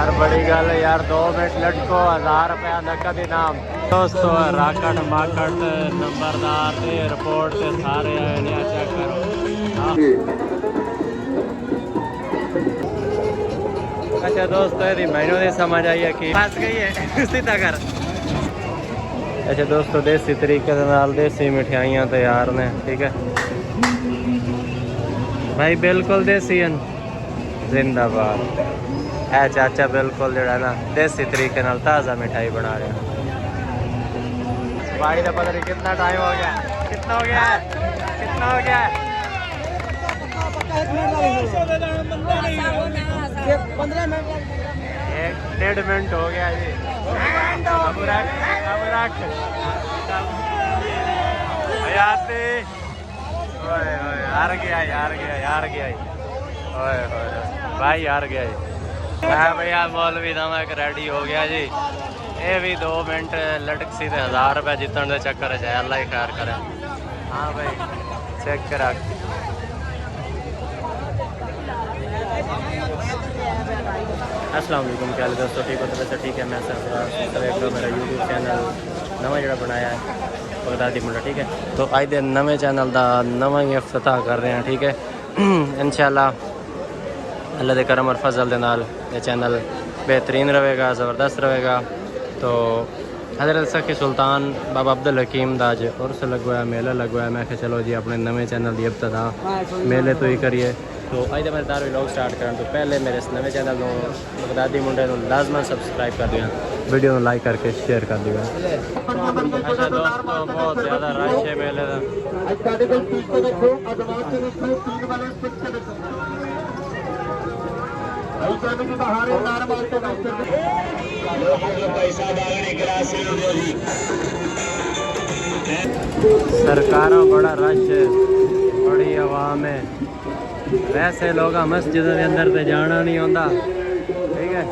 यार बड़ी गल है यार, 2 मिनट लटको 1000 रुपया नकद इनाम। दोस्तों राकट माकट नंबरदार ते रिपोर्ट ते सारे आए ने, चेक करो। अच्छा दोस्तों यदि मैनू नहीं समझ आई है कि फंस गई है सीधा कर। अच्छा दोस्तों देसी तरीके के नाल देसी मिठाइयाँ तैयार ने, ठीक है भाई, बिल्कुल देसी जिंदाबाद। है चाचा बिल्कुल जड़ा ना देसी तरीके नाल ताज़ा मिठाई बना रहे हैं। भाई का पता नहीं कितना टाइम हो गया, कितना हो गया है, कितना हो गया है? 15 मिनट, 1-1.5 मिनट हो गया जी। अब रख हयाती, ओए ओए हार गया ओए ओए भाई हार गया जी। मैं भैया मौलवी दमक रेडी हो गया जी। ये भी 2 मिनट लटक सी 1000 रुपये जीतने के चक्कर है, अल्लाह ही खैर करे। हाँ भाई चेक करा। अस्सलाम वालेकुम, क्या हाल है दोस्तों, ठीक हो? तो वैसे ठीक है। मैं सर मेरा यूट्यूब चैनल नवा जरा बनाया है बगदादी मुंडा, ठीक है। तो आज दे नवे चैनल का नवा ही इफ्तिताह कर रहे हैं, ठीक है। इंशाल्लाह अल्लाह दे करम और फजल दे नाल ये चैनल बेहतरीन रहेगा, ज़बरदस्त रहेगा। तो हज़रत सखी सुल्तान बाबा अब्दुल हकीम दा अज उर्स लगवाया, मेला लगवाया। मैं क्या चलो जी अपने नवे चैनल की इब्तिदा मेले तो ही करिए। तो अज मैं दार व्लॉग स्टार्ट करने तो पहले मेरे इस नवे चैनल को बगदादी मुंडे को लाजमन सबसक्राइब कर दिया, वीडियो को लाइक करके शेयर कर दिया। अच्छा दोस्तों बहुत ज़्यादा रश है मेले का। सरकारों बड़ा रश है, बड़ी आवाम है। वैसे लोग मस्जिद के अंदर तो जाना नहीं होता, ठीक है।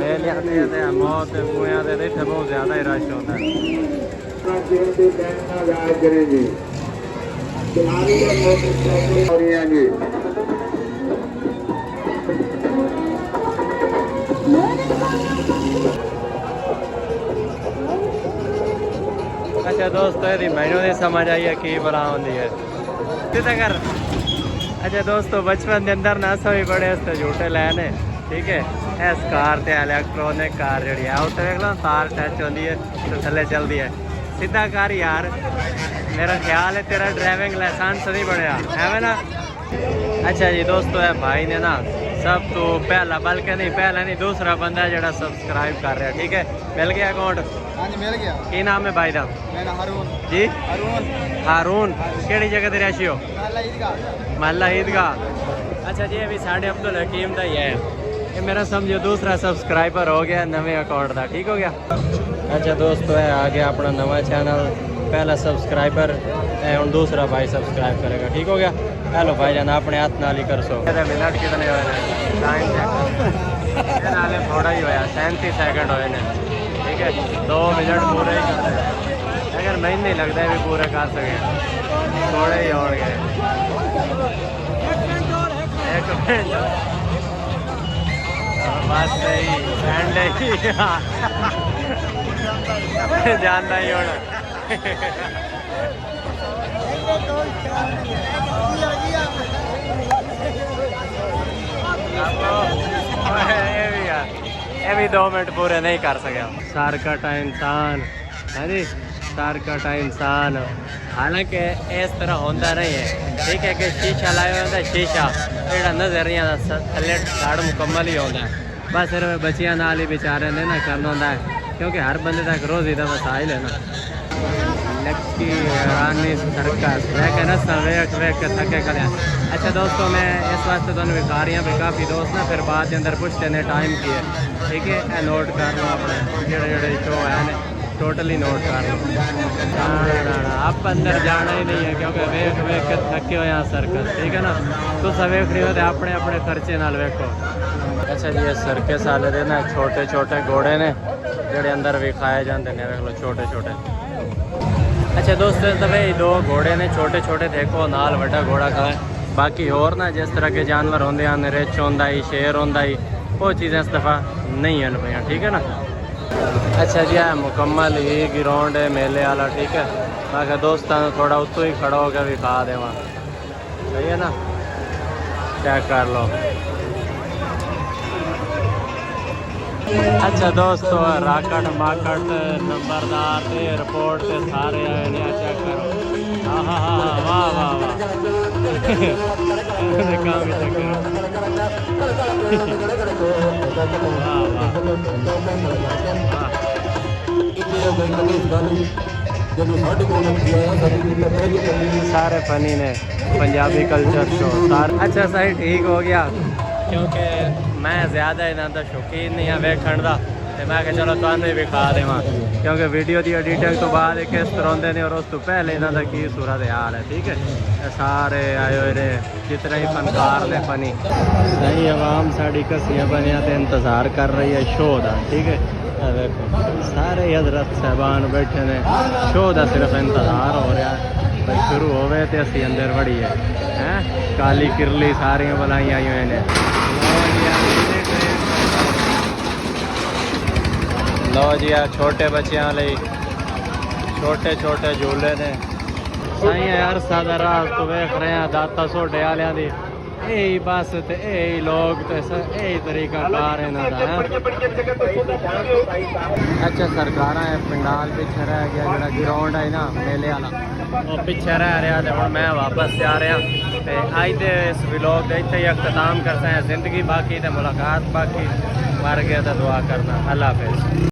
मेले मौत कुएं से इतने बहुत ज़्यादा ही रश होता है। अच्छा दोस्तों यदि मैनू नहीं समझ आई है कि बला होती है कर। अच्छा दोस्तों बचपन के अंदर ना सभी बड़े इससे झूठे लैने, ठीक है। इस कार से इलेक्ट्रॉनिक कार जी आउट देख लो, तार टच होती है तो थले चलती है, सीधा कर यार। मेरा ख्याल है तेरा ड्राइविंग लाइसेंस नहीं बनया है ना। अच्छा जी दोस्तों है भाई ने ना सब तो पहला, बल्कि नहीं पहला नहीं दूसरा बंदा जरा सब्सक्राइब कर रहा है, ठीक है। मिल गया अकाउंट? हाँ जी मिल गया। की नाम है भाई का? मेरा हारून जी। हारून हाँ केड़ी जगह ते रैशी हो? महला ईदगाह। अच्छा जी अभी साढ़े अब्दुल हकीम का ही है ये, मेरा समझो दूसरा सब्सक्राइबर हो गया नवे अकाउंट का, ठीक हो गया। अच्छा दोस्तों है आ गया अपना नवा चैनल, पहला सब्सक्राइबर है और दूसरा भाई सब्सक्राइब करेगा, ठीक हो गया। हेलो भाई जान अपने हाथ नाल ही कर सो। मिनट कितने हुए थोड़ा ही होया 37 सेकंड हुए ने, ठीक है। 2 मिनट पूरे ही कर रहे हैं, अगर मैंने नहीं लगता है भी पूरे कर सके, थोड़े ही और गए। 1 मिनट बस नहीं एंड ही जानना ही होना। ये भी 2 मिनट पूरे नहीं कर सके। सारकटा इंसान है जी, सारकटा इंसान। हालांकि इस तरह होता नहीं है, ठीक है, कि शीशा लाया होता है, शीशा जो नजरिया थले साड़ मुकम्मल ही होता है। बस सिर्फ बच्चियां नाल ही बेचारे ने ना करना होता है, क्योंकि हर बंदे तक रोज़ी का मसाइल है ना। लक्की रानी सर्कस वेख के थके कर। अच्छा दोस्तों मैं इस वास्ते तुम विकारियाँ भी काफ़ी दोस्त ना फिर बाद के अंदर पूछते हैं टाइम की है, ठीक है। नोट कर लो अपने जोड़े शो है टोटली नोट कर लो। आप अंदर जाना ही नहीं है, क्योंकि वेख के थके हो यहाँ सर्कस, ठीक है ना। तो सब वेख रही हो तो अपने अपने खर्चे नाल वेखो। अच्छा जी ये सर्कस वाले दे ना छोटे छोटे घोड़े ने जोड़े अंदर भी खाए जाते हैं, वेख लो छोटे छोटे। अच्छा दोस्तों इस दफे 2 घोड़े ने छोटे छोटे, देखो नाल बड़ा घोड़ा खड़ा है। बाकी और ना जिस तरह के जानवर होंगे हैं, रिछ होंदा ही, शेर होंदा ही, वो चीज़ें इस दफ़ा नहीं हैं भैया, ठीक है ना। अच्छा जी, है मुकम्मल ही ग्राउंड है मेले वाला, ठीक है। बाकी दोस्तों थोड़ा उत्तों ही खड़ा होकर भी खा दे वहाँ, सही है ना, चेक कर लो। अच्छा दोस्तों, राकट माकट नंबरदार ते रिपोर्ट ते सारे आए ने, चेक करो। हाँ हाँ हाँ, वाह वाह वाह काम ही चेक करो। सारे फनी ने पंजाबी कल्चर शो सारे। अच्छा सही ठीक हो गया, क्योंकि मैं ज़्यादा इन्हों का शौकीन नहीं हाँ वेखण का, तो मैं क्या चलो तुम्हें भी खा देव, क्योंकि वीडियो की एडिटिंग तो बाद किस तरह होंगे ने और उस तो पहले इन्हों का की सूरत हाल है, ठीक है। सारे आए हुए ने जितने ही फनकार ने फनी। सही आवाम साड़ी कसियाँ बनिया तो इंतज़ार कर रही है शो का, ठीक है। देखो सारे हजरत साहबान बैठे ने, शो का सिर्फ इंतज़ार हो रहा है भाई शुरू होवे तो असी अंदर वड़ीए हैं। काली किरली सारियां बलाई आई हुए ने। लो जी आ छोटे बच्चों लिए छोटे छोटे झूले ने। सही यार सादा रात तो वेख रहे हैं दाता सोडे वालियां दी, यही बस ते यही लोग ते यही तरीका कार इन्हां दा है। अच्छा सरकार है पंडाल पिछे रह गया, जोड़ा ग्राउंड है ना मेले वाला वो पिछे रह रहा, तो हम मैं वापस जा रहा। तो अज के इस व्लॉग का इतना ही अख्ताम करते हैं। जिंदगी बाकी तो मुलाकात बाकी, मर गया तो दुआ करना। अल्लाह हाफिज़।